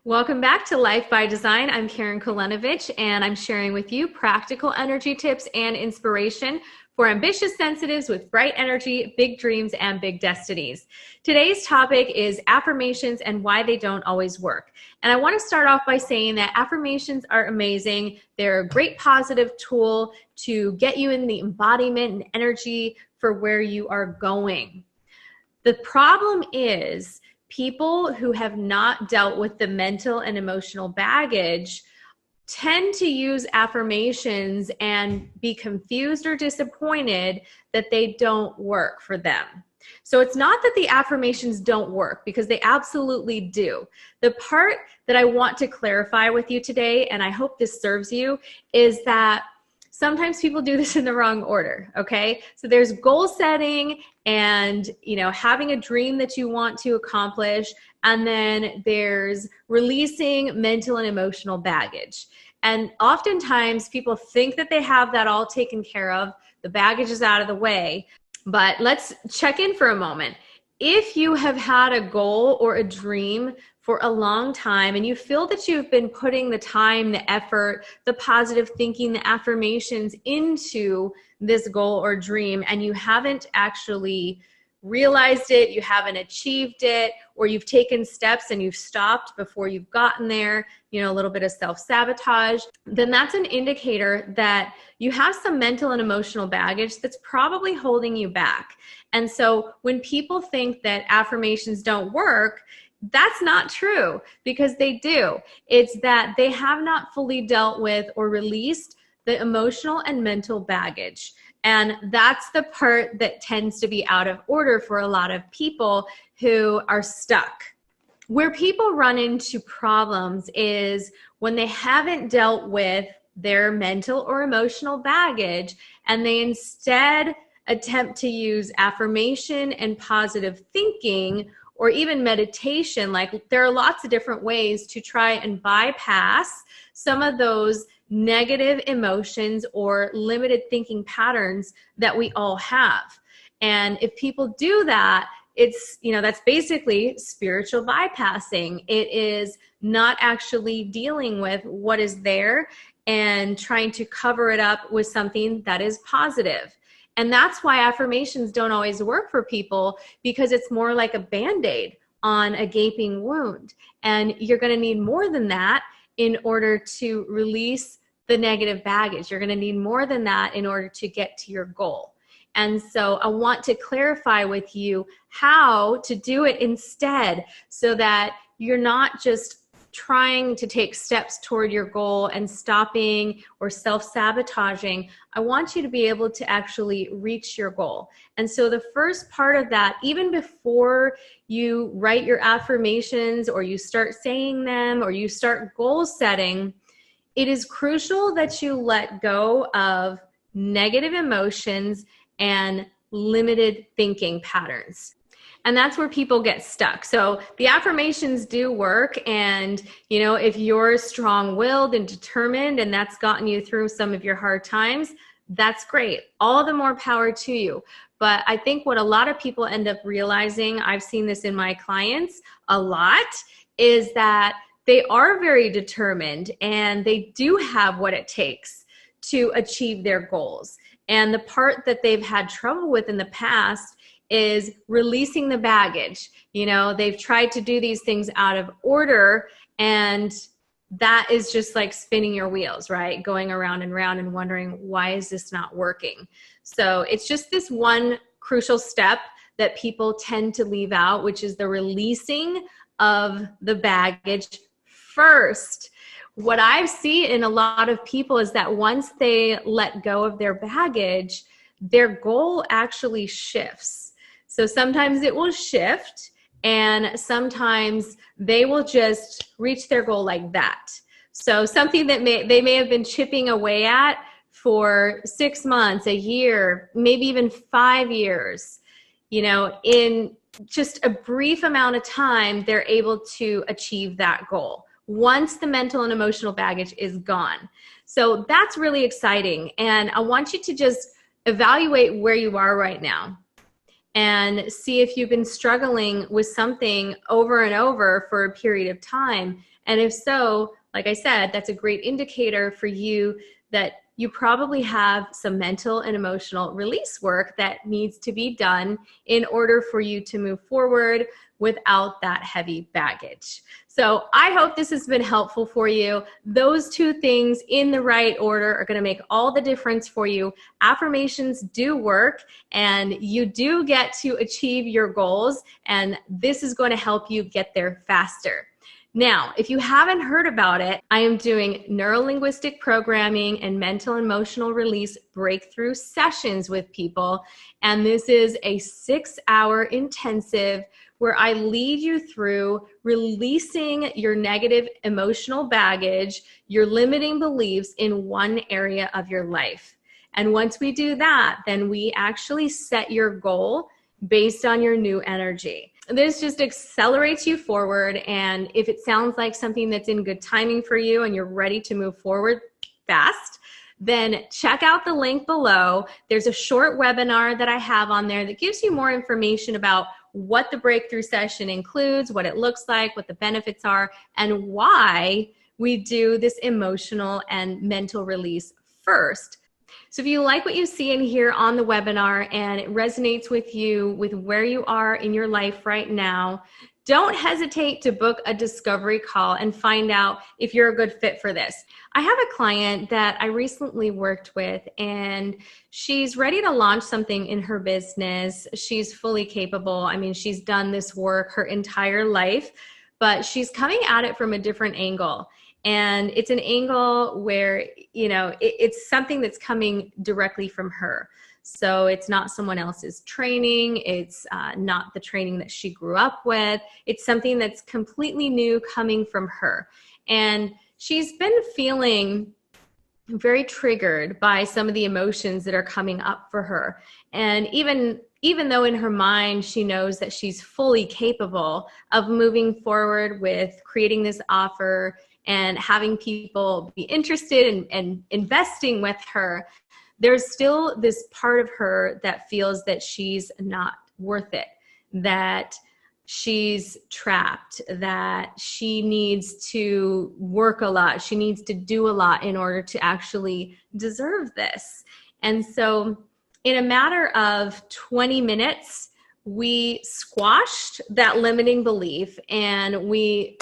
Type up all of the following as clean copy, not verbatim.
Welcome back to Life by Design. I'm Karen Kolenovich, and I'm sharing with you practical energy tips and inspiration for ambitious sensitives with bright energy, big dreams, and big destinies. Today's topic is affirmations and why they don't always work. And I want to start off by saying that affirmations are amazing. They're a great positive tool to get you in the embodiment and energy for where you are going. The problem is people who have not dealt with the mental and emotional baggage tend to use affirmations and be confused or disappointed that they don't work for them. So it's not that the affirmations don't work, because they absolutely do. The part that I want to clarify with you today, and I hope this serves you, is that sometimes people do this in the wrong order, okay? So there's goal setting and, having a dream that you want to accomplish, and then there's releasing mental and emotional baggage. And oftentimes people think that they have that all taken care of, the baggage is out of the way, but let's check in for a moment. If you have had a goal or a dream for a long time and you feel that you've been putting the time, the effort, the positive thinking, the affirmations into this goal or dream, and you haven't actually realized it, you haven't achieved it, or you've taken steps and you've stopped before you've gotten there, a little bit of self-sabotage, then that's an indicator that you have some mental and emotional baggage that's probably holding you back. And so when people think that affirmations don't work, that's not true, because they do. It's that they have not fully dealt with or released the emotional and mental baggage. And that's the part that tends to be out of order for a lot of people who are stuck. Where people run into problems is when they haven't dealt with their mental or emotional baggage, and they instead attempt to use affirmation and positive thinking or even meditation. Like, there are lots of different ways to try and bypass some of those negative emotions or limited thinking patterns that we all have. And if people do that, it's, that's basically spiritual bypassing. It is not actually dealing with what is there and trying to cover it up with something that is positive. And that's why affirmations don't always work for people, because it's more like a Band-Aid on a gaping wound. And you're going to need more than that in order to release the negative baggage. You're going to need more than that in order to get to your goal. And so I want to clarify with you how to do it instead, so that you're not just trying to take steps toward your goal and stopping or self-sabotaging. I want you to be able to actually reach your goal. And so the first part of that, even before you write your affirmations or you start saying them or you start goal setting, it is crucial that you let go of negative emotions and limited thinking patterns. And that's where people get stuck. So the affirmations do work. And, if you're strong-willed and determined and that's gotten you through some of your hard times, that's great. All the more power to you. But I think what a lot of people end up realizing, I've seen this in my clients a lot, is that they are very determined and they do have what it takes to achieve their goals. And the part that they've had trouble with in the past is releasing the baggage. They've tried to do these things out of order, and that is just like spinning your wheels, right? Going around and around and wondering, why is this not working? So it's just this one crucial step that people tend to leave out, which is the releasing of the baggage first. What I see in a lot of people is that once they let go of their baggage, their goal actually shifts. So sometimes it will shift, and sometimes they will just reach their goal like that. So something that they may have been chipping away at for 6 months, a year, maybe even 5 years, in just a brief amount of time, they're able to achieve that goal once the mental and emotional baggage is gone. So that's really exciting. And I want you to just evaluate where you are right now. and see if you've been struggling with something over and over for a period of time. And if so, like I said, that's a great indicator for you that you probably have some mental and emotional release work that needs to be done in order for you to move forward without that heavy baggage. So I hope this has been helpful for you. Those two things in the right order are going to make all the difference for you. Affirmations do work, and you do get to achieve your goals, and this is going to help you get there faster. Now, if you haven't heard about it, I am doing neuro-linguistic programming and mental and emotional release breakthrough sessions with people. And this is a 6-hour intensive where I lead you through releasing your negative emotional baggage, your limiting beliefs in one area of your life. And once we do that, then we actually set your goal based on your new energy. This just accelerates you forward, and if it sounds like something that's in good timing for you and you're ready to move forward fast, then check out the link below. There's a short webinar that I have on there that gives you more information about what the breakthrough session includes, what it looks like, what the benefits are, and why we do this emotional and mental release first. So if you like what you see and hear on the webinar and it resonates with you with where you are in your life right now, don't hesitate to book a discovery call and find out if you're a good fit for this. I have a client that I recently worked with, and she's ready to launch something in her business. She's fully capable. I mean, she's done this work her entire life, but she's coming at it from a different angle. And it's an angle where, it's something that's coming directly from her. So it's not someone else's training. It's not the training that she grew up with. It's something that's completely new coming from her. And she's been feeling very triggered by some of the emotions that are coming up for her. And even though in her mind she knows that she's fully capable of moving forward with creating this offer and having people be interested and investing with her, there's still this part of her that feels that she's not worth it, that she's trapped, that she needs to work a lot, she needs to do a lot in order to actually deserve this. And so in a matter of 20 minutes, we squashed that limiting belief, and we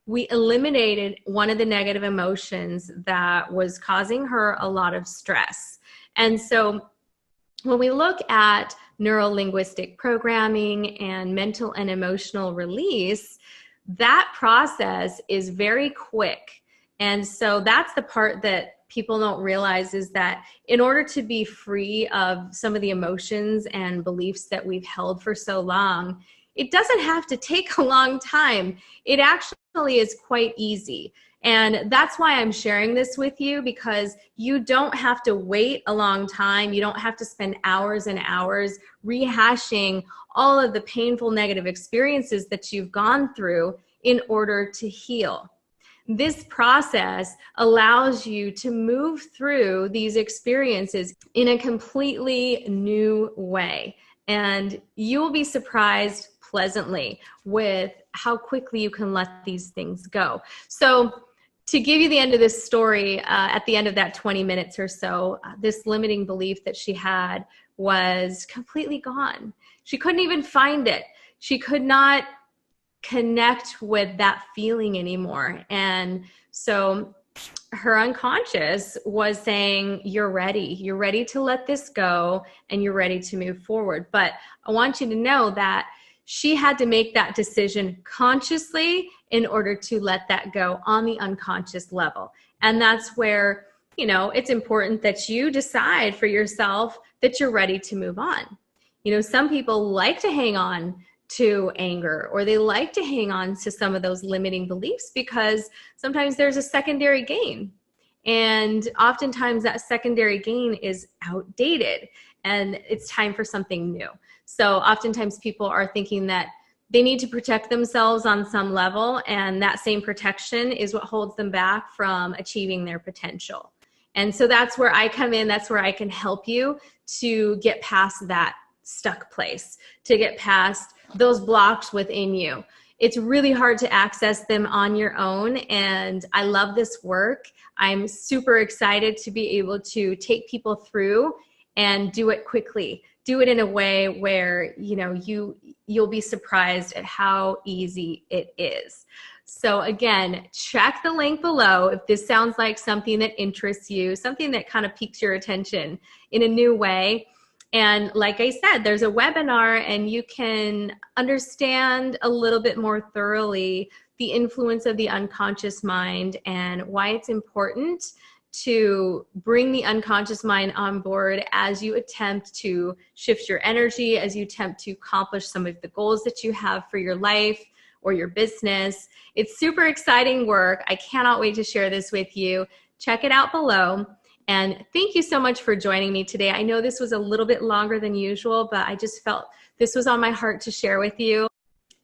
eliminated one of the negative emotions that was causing her a lot of stress. And so when we look at neuro-linguistic programming and mental and emotional release, that process is very quick. And so that's the part that people don't realize, is that in order to be free of some of the emotions and beliefs that we've held for so long, it doesn't have to take a long time. It actually is quite easy. And that's why I'm sharing this with you, because you don't have to wait a long time. You don't have to spend hours and hours rehashing all of the painful negative experiences that you've gone through in order to heal. This process allows you to move through these experiences in a completely new way. And you will be surprised pleasantly with how quickly you can let these things go. So to give you the end of this story, at the end of that 20 minutes or so, this limiting belief that she had was completely gone. She couldn't even find it. She could not connect with that feeling anymore. And so her unconscious was saying, you're ready to let this go, and you're ready to move forward. But I want you to know that she had to make that decision consciously in order to let that go on the unconscious level. And that's where, it's important that you decide for yourself that you're ready to move on. Some people like to hang on to anger, or they like to hang on to some of those limiting beliefs because sometimes there's a secondary gain. And oftentimes that secondary gain is outdated and it's time for something new. So oftentimes people are thinking that they need to protect themselves on some level, and that same protection is what holds them back from achieving their potential. And so that's where I come in. That's where I can help you to get past that stuck place, to get past those blocks within you. It's really hard to access them on your own, and I love this work. I'm super excited to be able to take people through and do it quickly. Do it in a way where, you know, you'll be surprised at how easy it is. So again, check the link below if this sounds like something that interests you, something that kind of piques your attention in a new way. And like I said, there's a webinar and you can understand a little bit more thoroughly the influence of the unconscious mind and why it's important to bring the unconscious mind on board as you attempt to shift your energy, as you attempt to accomplish some of the goals that you have for your life or your business. It's super exciting work. I cannot wait to share this with you. Check it out below. And thank you so much for joining me today. I know this was a little bit longer than usual, but I just felt this was on my heart to share with you.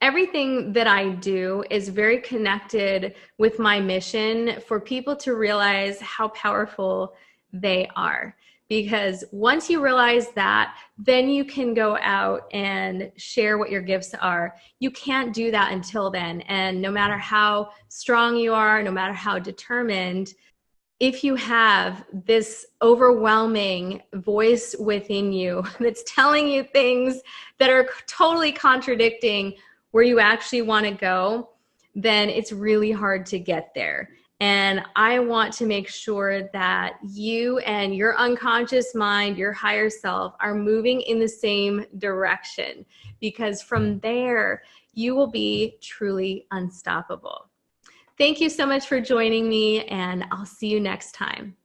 Everything that I do is very connected with my mission for people to realize how powerful they are. Because once you realize that, then you can go out and share what your gifts are. You can't do that until then. And no matter how strong you are, no matter how determined, if you have this overwhelming voice within you that's telling you things that are totally contradicting where you actually want to go, then it's really hard to get there. And I want to make sure that you and your unconscious mind, your higher self, are moving in the same direction, because from there, you will be truly unstoppable. Thank you so much for joining me, and I'll see you next time.